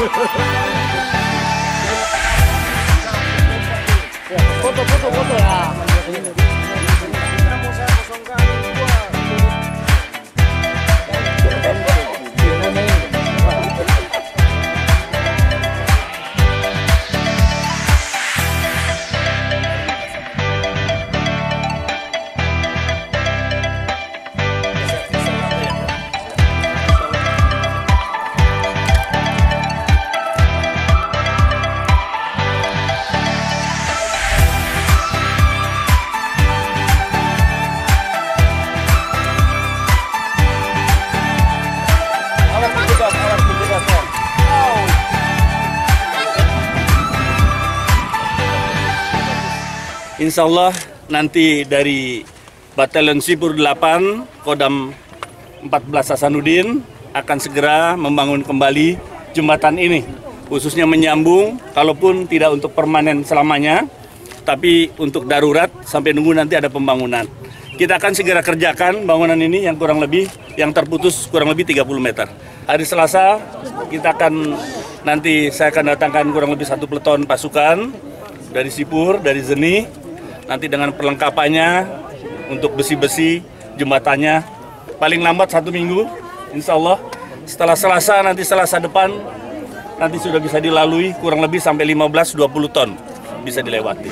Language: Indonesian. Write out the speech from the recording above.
Foto ya. Insya Allah nanti dari Batalion Sipur 8, Kodam 14 Hasanuddin akan segera membangun kembali jembatan ini. Khususnya menyambung, kalaupun tidak untuk permanen selamanya, tapi untuk darurat sampai nunggu nanti ada pembangunan. Kita akan segera kerjakan bangunan ini yang kurang lebih, yang terputus kurang lebih 30 meter. Hari Selasa kita akan, nanti saya akan datangkan kurang lebih 1 peleton pasukan dari Sipur, dari Zeni, nanti dengan perlengkapannya untuk besi-besi jembatannya paling lambat 1 minggu, insya Allah. Setelah Selasa, nanti Selasa depan nanti sudah bisa dilalui kurang lebih sampai 15-20 ton bisa dilewati.